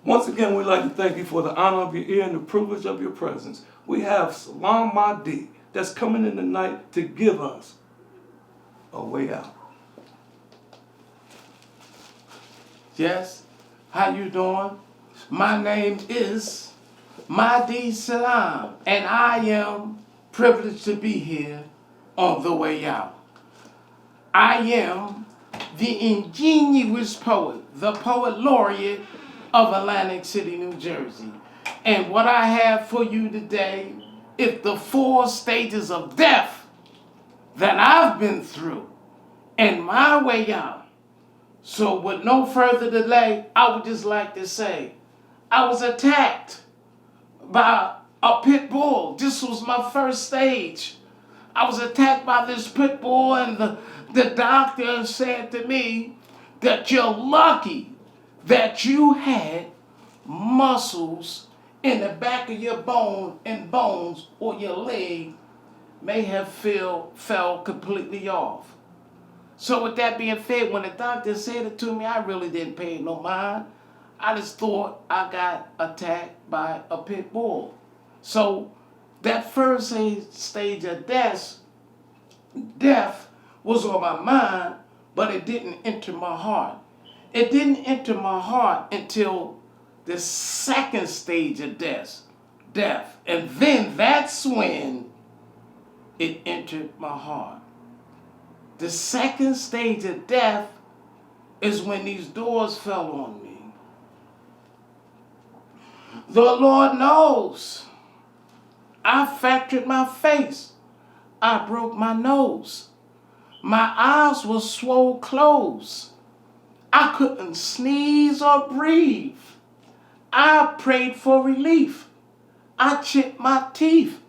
Once again, we'd like to thank you for the honor of your ear and the privilege of your presence. We have SALAAM Mahdi that's coming in tonight to give us a way out. Yes, how you doing? My name is Mahdi SALAAM, and I am privileged to be here on the way out. I am the Ingenuous poet, the poet laureate of Atlantic City, New Jersey. And what I have for you today is the 4 stages of death that I've been through and my way out. So with no further delay, I would just like to say, I was attacked by a pit bull. This was my first stage. I was attacked by this pit bull, and the doctor said to me that you're lucky that you had muscles in the back of your bones, or your leg may have fell completely off. So with that being said, when the doctor said it to me, I really didn't pay no mind. I just thought I got attacked by a pit bull. So that first stage of death was on my mind, but it didn't enter my heart. It didn't enter my heart until the second stage of death. And then that's when it entered my heart. The second stage of death is when these doors fell on me. The Lord knows. I fractured my face. I broke my nose. My eyes were swollen closed. I couldn't sneeze or breathe. I prayed for relief. I chipped my teeth.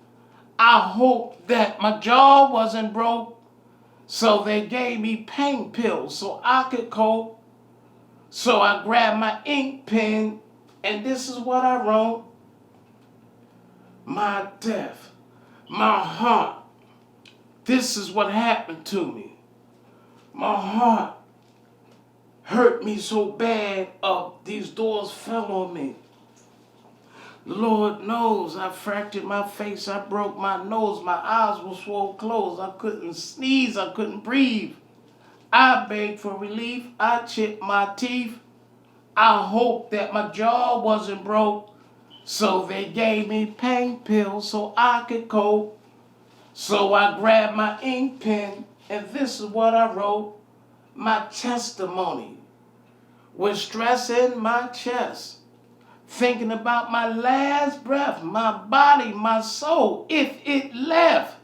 I hoped that my jaw wasn't broke. So they gave me pain pills so I could cope. So I grabbed my ink pen, and this is what I wrote. My death, my heart, this is what happened to me. My heart hurt me so bad, these doors fell on me. Lord knows I fractured my face, I broke my nose, my eyes were swollen closed, I couldn't sneeze, I couldn't breathe. I begged for relief, I chipped my teeth. I hoped that my jaw wasn't broke, so they gave me pain pills so I could cope. So I grabbed my ink pen, and this is what I wrote. My testimony, with stress in my chest. Thinking about my last breath, my body, my soul, if it left,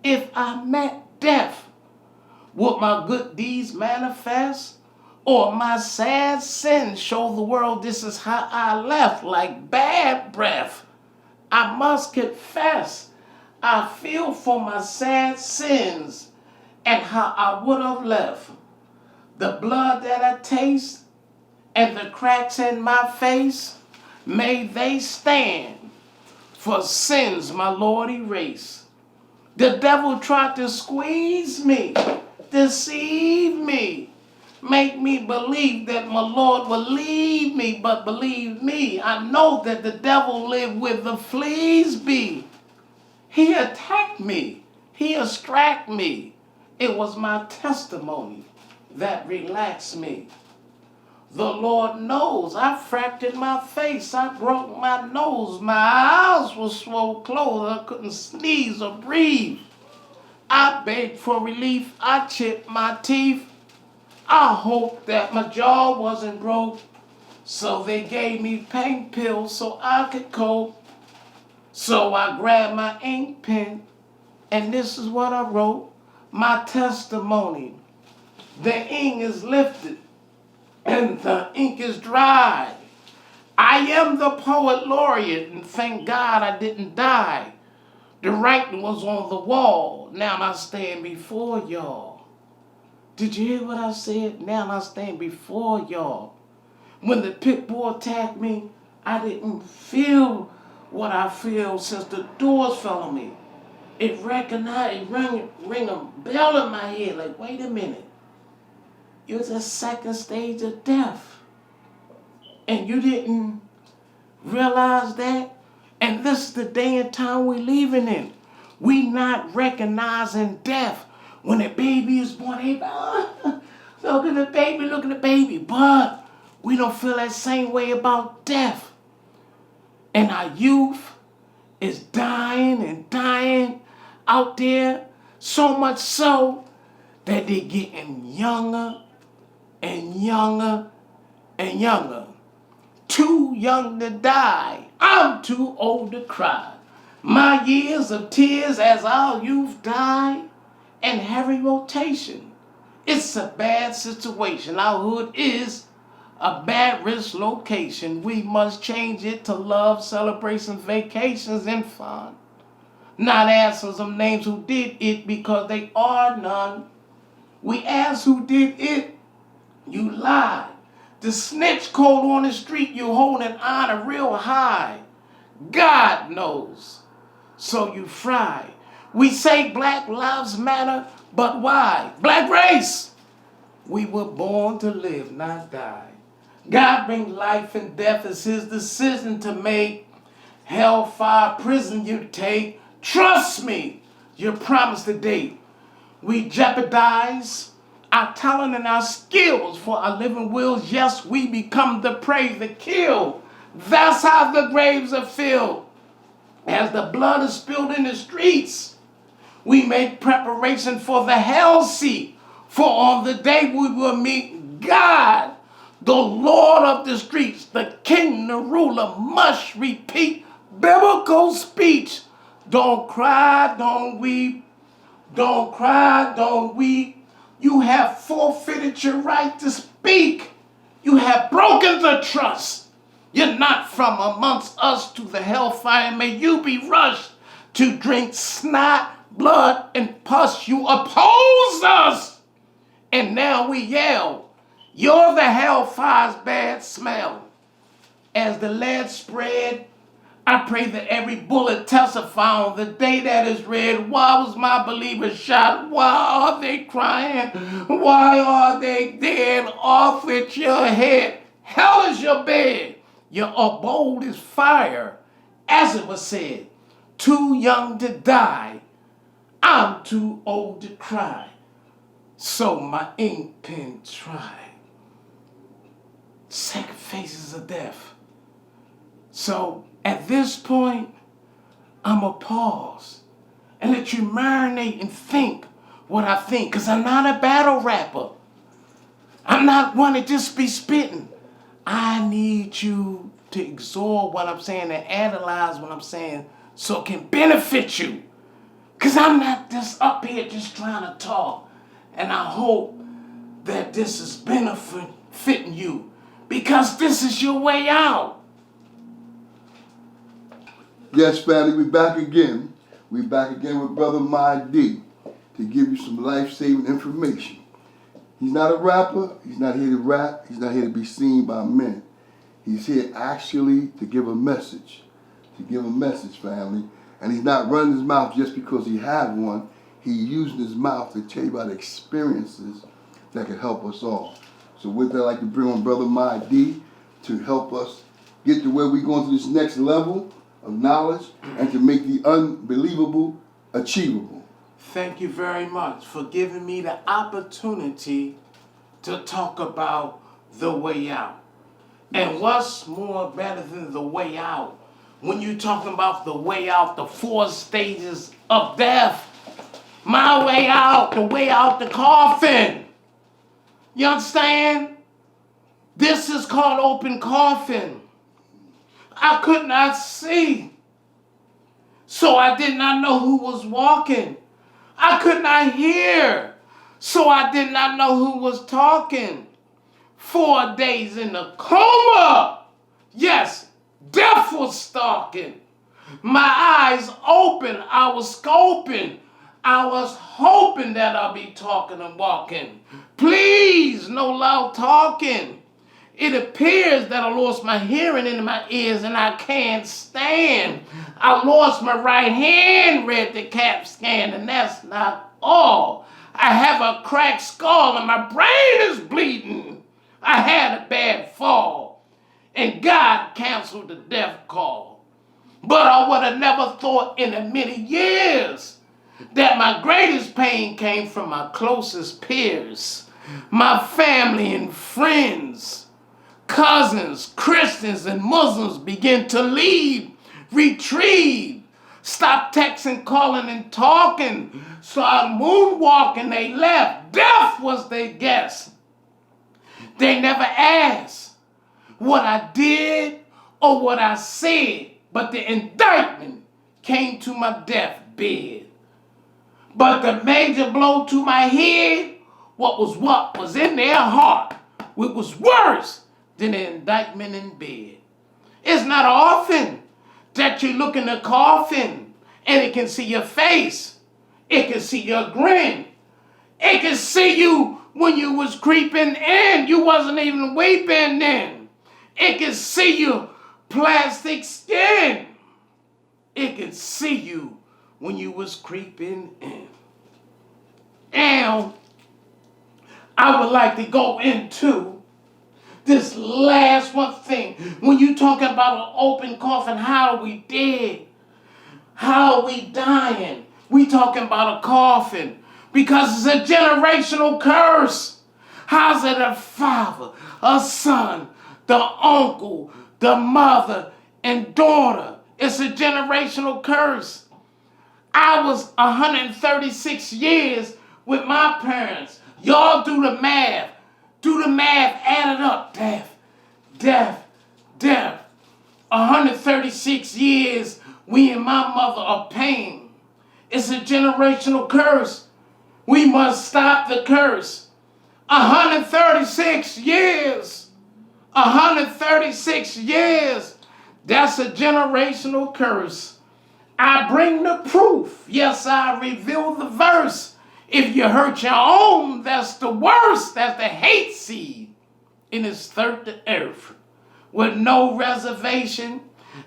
if I met death, would my good deeds manifest? Or my sad sins show the world this is how I left, like bad breath? I must confess, I feel for my sad sins and how I would have left. The blood that I taste and the cracks in my face, may they stand for sins my Lord erase. The devil tried to squeeze me, deceive me, make me believe that my Lord will leave me. But believe me, I know that the devil lived with the fleas be. He attacked me. He distracted me. It was my testimony that relaxed me. The Lord knows I fractured my face, I broke my nose, my eyes were swollen closed, I couldn't sneeze or breathe. I begged for relief, I chipped my teeth. I hoped that my jaw wasn't broke, so they gave me pain pills so I could cope. So I grabbed my ink pen, and this is what I wrote. My testimony. The ink is lifted, and the ink is dry. I am the poet laureate, and thank God I didn't die. The writing was on the wall. Now I stand before y'all. Did you hear what I said? Now I stand before y'all. When the pit bull attacked me, I didn't feel what I feel since the doors fell on me. It recognized, it ring a bell in my head, like, wait a minute. It was a second stage of death. And you didn't Realize that? And this is the day and time we're living in. We not recognizing death. When a baby is born, they look at the baby, look at the baby. But we don't feel that same way about death. And our youth is dying and dying out there, so much so that they're getting younger and younger and younger. Too young to die, I'm too old to cry. My years of tears as our youth die and heavy rotation. It's a bad situation. Our hood is a bad risk location. We must change it to love, celebrations, vacations, and fun. Not answer some names who did it because they are none. We ask who did it, you lie. The snitch cold on the street, you hold an honor real high. God knows, so you fry. We say Black Lives Matter, but why? Black race! We were born to live, not die. God brings life and death as his decision to make. Hellfire prison you take. Trust me, your promise today. We jeopardize our talent and our skills for our living wills. Yes, we become the prey, the kill. That's how the graves are filled. As the blood is spilled in the streets, we make preparation for the hell seat. For on the day we will meet God, the Lord of the streets, the king, the ruler, must repeat biblical speech. Don't cry, don't weep. Don't cry, don't weep. You have forfeited your right to speak. You have broken the trust. You're not from amongst us to the hellfire. May you be rushed to drink snot, blood, and pus. You oppose us. And now we yell, you're the hellfire's bad smell. As the lead spread, I pray that every bullet testify on the day that is read. Why was my believer shot? Why are they crying? Why are they dead? Off with your head. Hell is your bed. Your abode is fire. As it was said, too young to die. I'm too old to cry. So my ink pen tried. Second phases of death. So at this point, I'm going to pause and let you marinate and think what I think. Because I'm not a battle rapper. I'm not one to just be spitting. I need you to absorb what I'm saying and analyze what I'm saying so it can benefit you. Because I'm not just up here just trying to talk. And I hope that this is benefiting you. Because this is your way out. Yes, family, we back again. We back again with Brother My D to give you some life-saving information. He's not a rapper. He's not here to rap. He's not here to be seen by men. He's here actually to give a message. To give a message, family. And he's not running his mouth just because he had one. He's using his mouth to tell you about experiences that can help us all. So with that, I'd like to bring on Brother My D to help us get to where we're going to this next level of knowledge and to make the unbelievable achievable. Thank you very much for giving me the opportunity to talk about the way out. And what's more better than the way out? When you're talking about the way out, the 4 stages of death, my way out, the way out the coffin. You understand? This is called open coffin. I could not see, so I did not know who was walking. I could not hear, so I did not know who was talking. 4 days in a coma. Yes, death was stalking. My eyes open, I was scoping. I was hoping that I'll be talking and walking. Please, no loud talking. It appears that I lost my hearing in my ears and I can't stand. I lost my right hand, read the CAT scan, and that's not all. I have a cracked skull and my brain is bleeding. I had a bad fall. and God canceled the death call. But I would have never thought in a million years that my greatest pain came from my closest peers, my family and friends. Cousins, Christians, and Muslims begin to leave, retreat, stop texting, calling, and talking, started moonwalking. They left. Death was their guest. They never asked what I did or what I said, but the indictment came to my deathbed. But the major blow to my head, what was in their heart, it was worse than the indictment in bed. It's not often that you look in the coffin and it can see your face. It can see your grin. It can see you when you was creeping in. You wasn't even weeping then. It can see your plastic skin. It can see you when you was creeping in. And I would like to go into this last one thing. When you talking about an open coffin, how are we dead? How are we dying? We talking about a coffin because it's a generational curse. How's it a father, a son, the uncle, the mother, and daughter? It's a generational curse. I was 136 years with my parents. Y'all do the math. Do the math, add it up. Death. 136 years, we and my mother are paying. It's a generational curse. We must stop the curse. 136 years. 136 years. That's a generational curse. I bring the proof. Yes, I reveal the verse. If you hurt your own, that's the worst. That's the hate seed in its third to earth. With no reservation,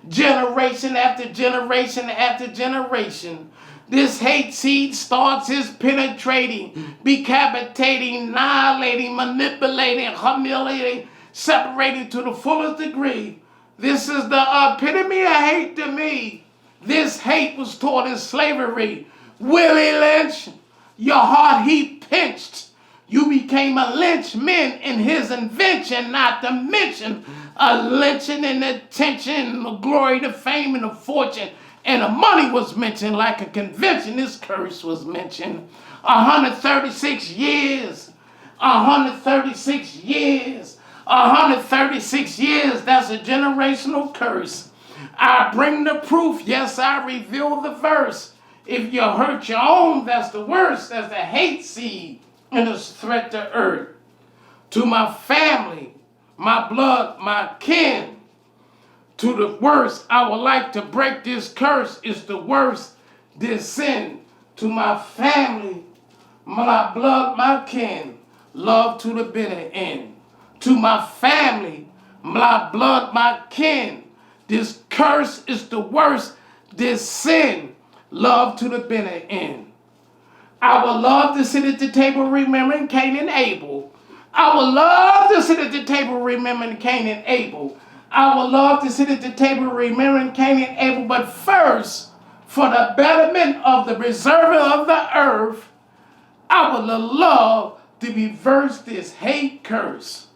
generation after generation after generation, this hate seed starts its penetrating, decapitating, annihilating, manipulating, humiliating, separating to the fullest degree. This is the epitome of hate to me. This hate was taught in slavery. Willie Lynch, your heart he pinched. You became a lynchman in his invention, not to mention a lynching in the attention, the glory, the fame, and the fortune. And the money was mentioned like a convention. This curse was mentioned. 136 years. 136 years. 136 years. That's a generational curse. I bring the proof. Yes, I reveal the verse. If you hurt your own, that's the worst. That's the hate seed and a threat to earth. To my family, my blood, my kin, to the worst, I would like to break this curse. It's the worst, this sin. To my family, my blood, my kin, love to the bitter end. To my family, my blood, my kin, this curse is the worst, this sin, love to the bitter end. I would love to sit at the table remembering Cain and Abel. I would love to sit at the table remembering Cain and Abel. I would love to sit at the table remembering Cain and Abel. But first, for the betterment of the preserver of the earth, I would love to reverse this hate curse.